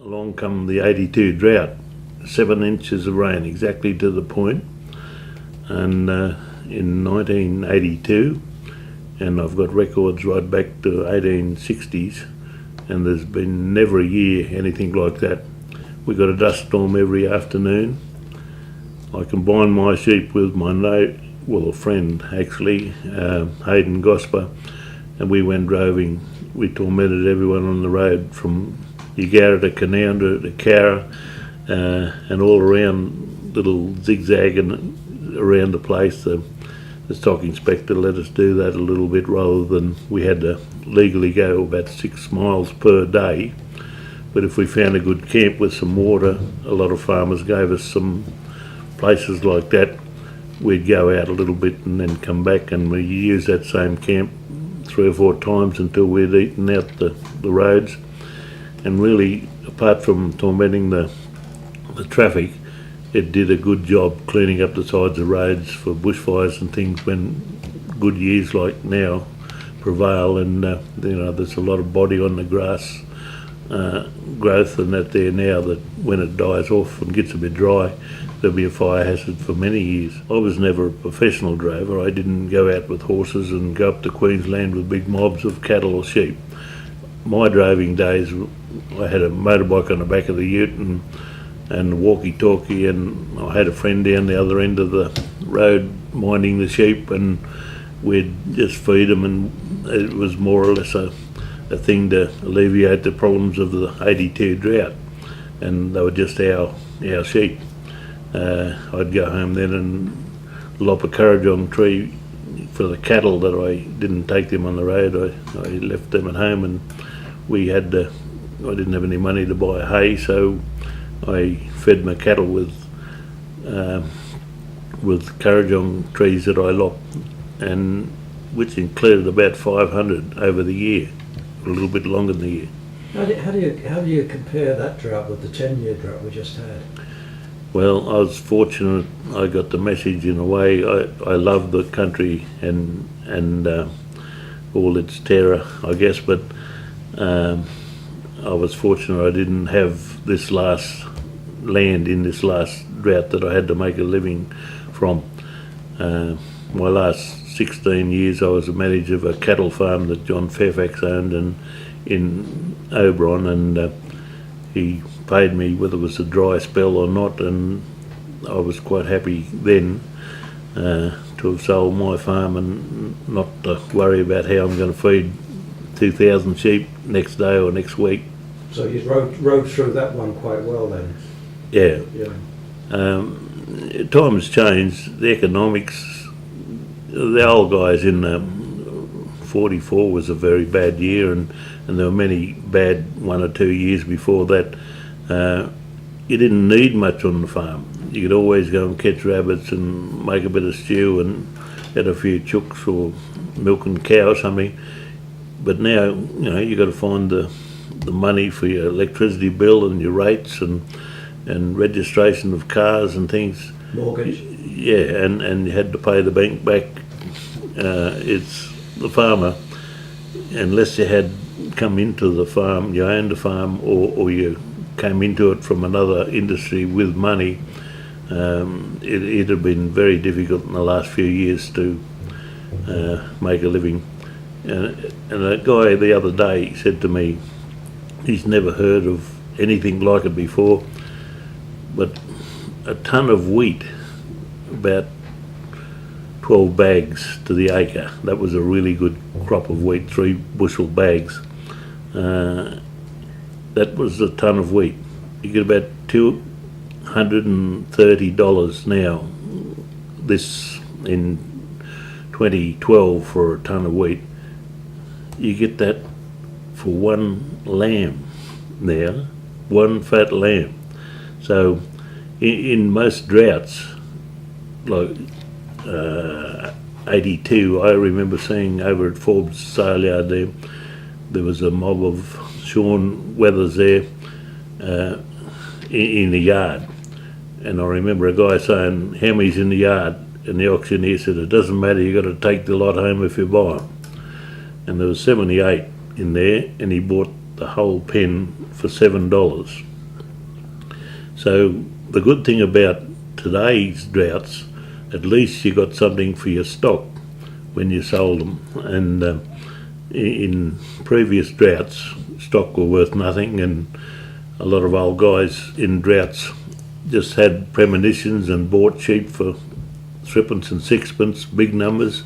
along come the 82 drought, 7 inches of rain, exactly to the point. And in 1982, and I've got records right back to 1860s, and there's been never a year anything like that. We got a dust storm every afternoon. I combined my sheep with my a friend actually, Hayden Gosper, and we went droving. We tormented everyone on the road from Yagara to Canowna to Cara, and all around, little zigzagging around the place. The stock inspector let us do that a little bit rather than we had to legally go about 6 miles per day. But if we found a good camp with some water, a lot of farmers gave us some places like that. We'd go out a little bit and then come back, and we used that same camp 3 or 4 times until we'd eaten out the roads. And really, apart from tormenting the traffic, it did a good job cleaning up the sides of roads for bushfires and things when good years like now prevail, and there's a lot of body on the grass growth and that there now, that when it dies off and gets a bit dry, there'll be a fire hazard for many years. I was never a professional drover. I didn't go out with horses and go up to Queensland with big mobs of cattle or sheep. My droving days, I had a motorbike on the back of the ute and a walkie-talkie, and I had a friend down the other end of the road minding the sheep, and we'd just feed them, and it was more or less a thing to alleviate the problems of the 82 drought, and they were just our sheep. I'd go home then and lop a currajong tree for the cattle that I didn't take them on the road. I left them at home, and I didn't have any money to buy hay, so I fed my cattle with currajong trees that I lopped, and which included about 500 over the year, a little bit longer than the year. How do you compare that drought with the 10-year drought we just had? Well, I was fortunate. I got the message in a way. I love the country and all its terror, I guess, but I was fortunate I didn't have this last land in this last drought that I had to make a living from. My last 16 years I was a manager of a cattle farm that John Fairfax owned in Oberon, and he paid me whether it was a dry spell or not, and I was quite happy then to have sold my farm and not to worry about how I'm going to feed 2,000 sheep next day or next week. So you rode through that one quite well then? Yeah. Times changed. The economics, the old guys in 44 was a very bad year, and there were many bad 1 or 2 years before that. You didn't need much on the farm. You could always go and catch rabbits and make a bit of stew and get a few chooks or milking cow or something. But now, you got to find the money for your electricity bill and your rates and registration of cars and things. Mortgage. Yeah, and you had to pay the bank back. It's the farmer, unless you had come into the farm, you owned the farm, or you came into it from another industry with money, it had been very difficult in the last few years to make a living. And a guy the other day said to me, he's never heard of anything like it before, but a ton of wheat, about 12 bags to the acre. That was a really good crop of wheat, 3 bushel bags. That was a ton of wheat. You get about $230 now, this in 2012 for a ton of wheat. You get that for 1 lamb now, 1 fat lamb. So in most droughts, like 82, I remember seeing over at Forbes sale yard there was a mob of Sean Weathers there in the yard, and I remember a guy saying, "How many's in the yard?" And the auctioneer said, "It doesn't matter, you got to take the lot home if you buy them." And there was 78 in there, and he bought the whole pen for $7. So the good thing about today's droughts, at least you got something for your stock when you sold them. And in previous droughts, stock were worth nothing, and a lot of old guys in droughts just had premonitions and bought sheep for threepence and sixpence, big numbers,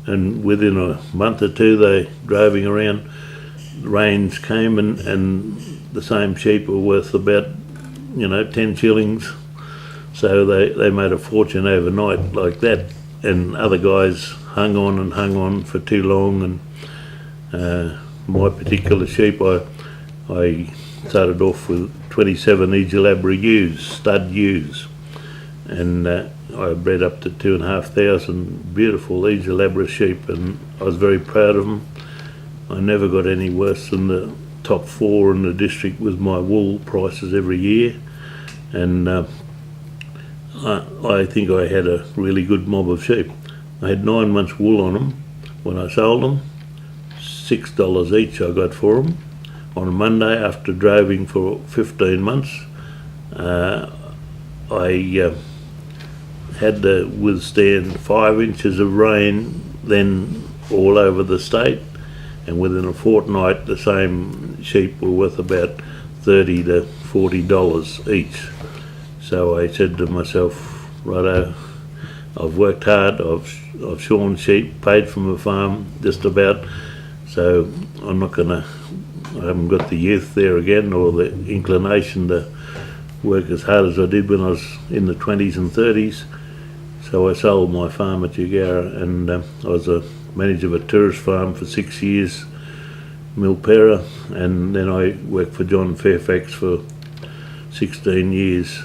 and within a month or two they driving around, rains came and the same sheep were worth about 10 shillings. So they made a fortune overnight like that, and other guys hung on for too long. And my particular sheep, I started off with 27 Egelabra ewes, stud ewes, and I bred up to 2,500 beautiful Egelabra sheep, and I was very proud of them. I never got any worse than the top 4 in the district with my wool prices every year, and I think I had a really good mob of sheep. I had 9 months wool on them when I sold them. $6 each I got for them. On a Monday, after droving for 15 months, I had to withstand 5 inches of rain then all over the state, and within a fortnight the same sheep were worth about $30 to $40 each. So I said to myself, righto, I've worked hard, I've shorn sheep, paid for my farm just about, so I haven't got the youth there again or the inclination to work as hard as I did when I was in the 20s and 30s. So I sold my farm at Yagara, and I was a manager of a tourist farm for 6 years, Milpera, and then I worked for John Fairfax for 16 years.